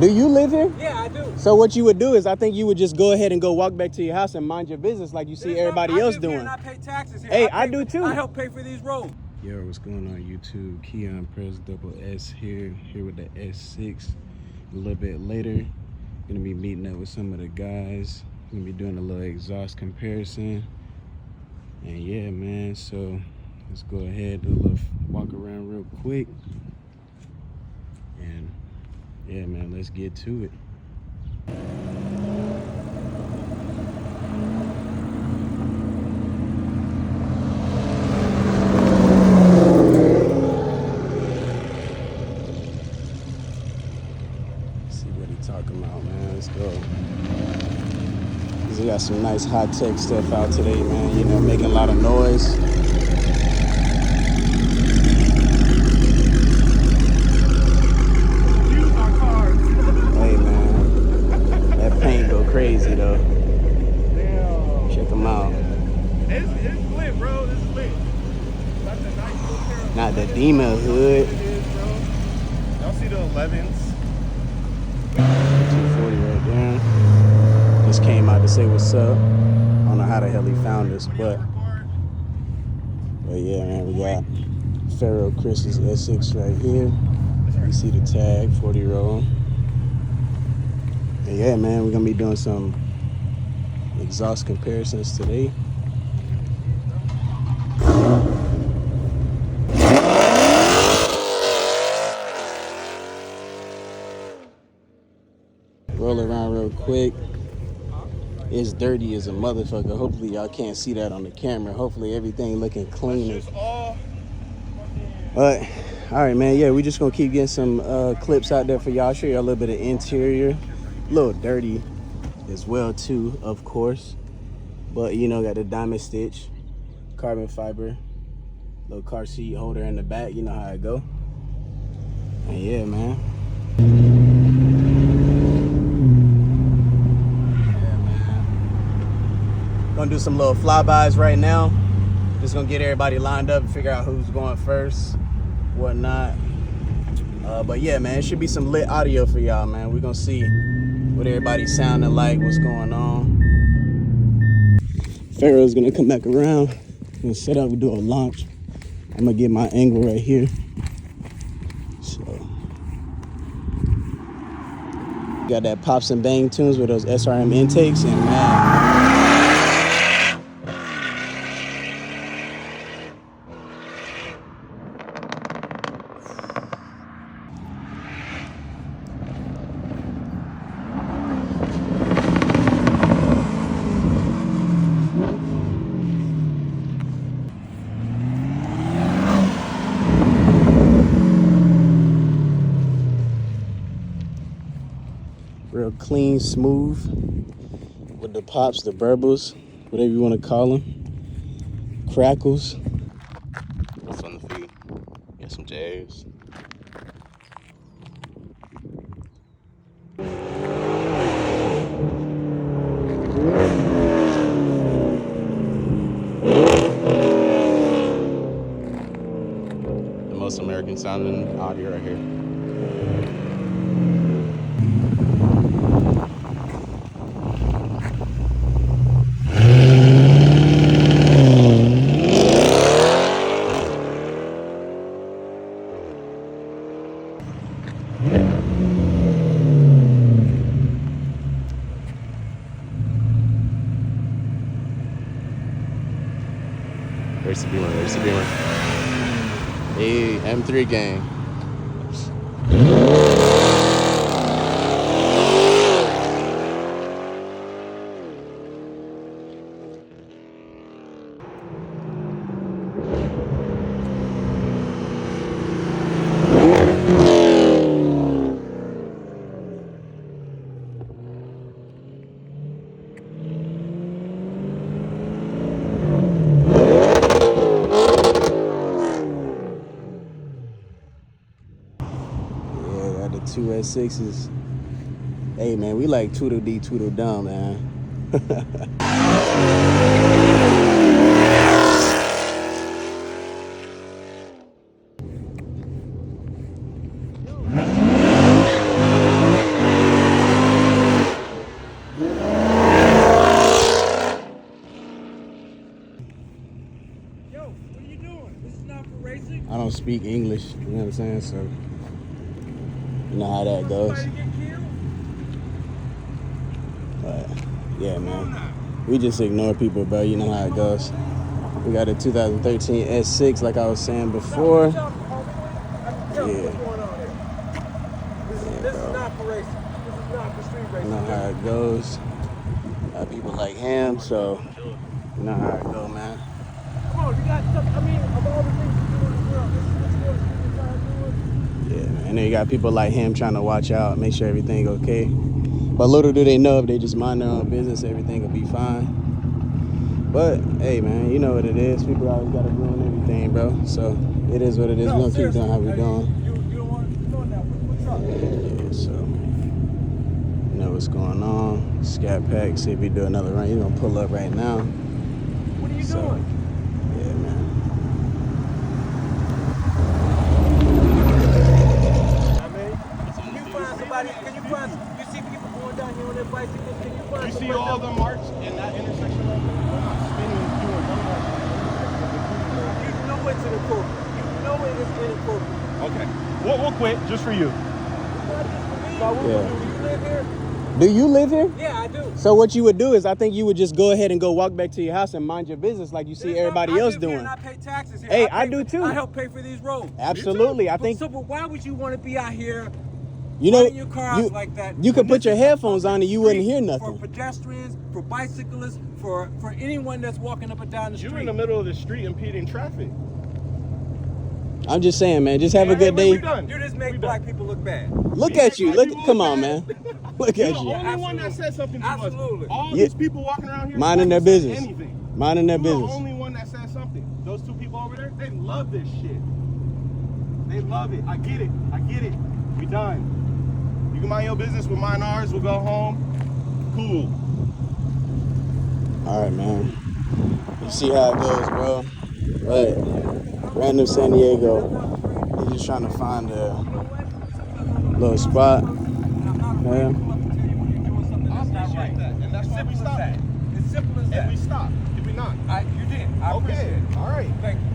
Do you live here? Yeah, I do. So what you would do is I think you would just go ahead and go walk back to your house and mind your business like you see everybody else doing. Here and I pay taxes here. Hey, I do too. I help pay for these roads. Yo, what's going on YouTube? Keon Press Double S here with the S6. A little bit later, gonna be meeting up with some of the guys. Gonna be doing a little exhaust comparison. And yeah, man, so let's go ahead, do a little walk around real quick. And yeah, man, let's get to it. See what he talking about, man. Let's go. We got some nice high-tech stuff out today, man. You know, making a lot of noise. Hey, man. That paint go crazy, though. Damn. Check them out. It's lit, bro. This is lit. That's a nice little pair of Not the Dima hood. It is, bro. Y'all see the 11s? 240 right there. Just came out to say what's up. I don't know how the hell he found us, but yeah, man, we got Pharaoh Chris's S6 right here. You see the tag, 40-year-old. And yeah, man, we're gonna be doing some exhaust comparisons today. Roll around real quick. It's dirty as a motherfucker. Hopefully y'all can't see that on the camera. Hopefully everything looking clean. But all right, man. Yeah, we just gonna keep getting some clips out there for y'all. Show you a little bit of interior. A little dirty as well too, of course. But you know, got the diamond stitch, carbon fiber, little car seat holder in the back. You know how it go. And yeah, man. Gonna do some little flybys right now. Just gonna get everybody lined up and figure out who's going first, whatnot. But yeah, man, it should be some lit audio for y'all, man. We're gonna see what everybody's sounding like, what's going on. Pharaoh's gonna come back around and set up, we do a launch. I'm gonna get my angle right here. So, got that pops and bang tunes with those SRM intakes, and man, real clean, smooth, with the pops, the burbles, whatever you want to call them, crackles. What's on the feet? Got some J's. The most American sounding audio right here. Where's the beamer? Where's the beamer? Hey, M3 gang. Two S6s. Hey man, we like Tweedledee, Tweedledum, man. speak English. You know what I'm saying? So you know how that goes. But yeah, man, we just ignore people, bro. You know how it goes. We got a 2013 S6, like I was saying before. Yeah. This is not for racing. This is not for street racing. You know how it goes. Got people like him, so you know how it go, man. Come on, you got stuff. I mean, of all the things you do in the world, this is what you're trying to do. Yeah, man. And then you got people like him trying to watch out, make sure everything okay. But little do they know, if they just mind their own business, everything will be fine. But hey, man, you know what it is. People always got to ruin everything, bro. So it is what it is. No, We're gonna keep seriously. doing how we doing. You don't want to keep doing that. What's up? Yeah, so you know what's going on. Scatpack, see if we do another run. He's gonna pull up right now. What are you doing? Yeah, man. I mean, can you find somebody? Can you find? You see people going down here on their bicycles? Can you find? You see all the marks in that intersection right there? They're not spinning and doing one mark. You know it's inappropriate. You know it is inappropriate. Okay. We'll quit just for you. So, Yeah. do you live here? Do you live here? Yeah, I do. So what you would do is, I think you would just go ahead and go walk back to your house and mind your business like you see everybody else I live here doing. and I pay taxes here. Hey, pay I do for- too. I help pay for these roads. Absolutely, I But think so, but why would you want to be out here? you know running your cars like that? you could when put this your is headphones on and you wouldn't hear For nothing. pedestrians, for bicyclists, for anyone that's walking up and down the street. You're in the middle of the street impeding traffic. I'm just saying, man. Just have a good We're day. done. You just make black people look bad. Look at you. Look. Come on, man. Look You're at the you. only one that said something to Absolutely. us. All Yeah. these people walking around here Minding their haven't said business. anything. Minding their You're business. the only one that said something. Those two people over there, they love this shit. They love it. I get it. I get it. We done. You can mind your business, we'll mind ours, we'll go home. Cool. All right, man. You see how it goes, bro. But random San Diego. He's just trying to find a little spot. Yeah. And that's Appreciate that. And that's why we stopped. It's simple as that. And we stopped. Did we not? You did. I appreciate Okay. it. All right. Thank you.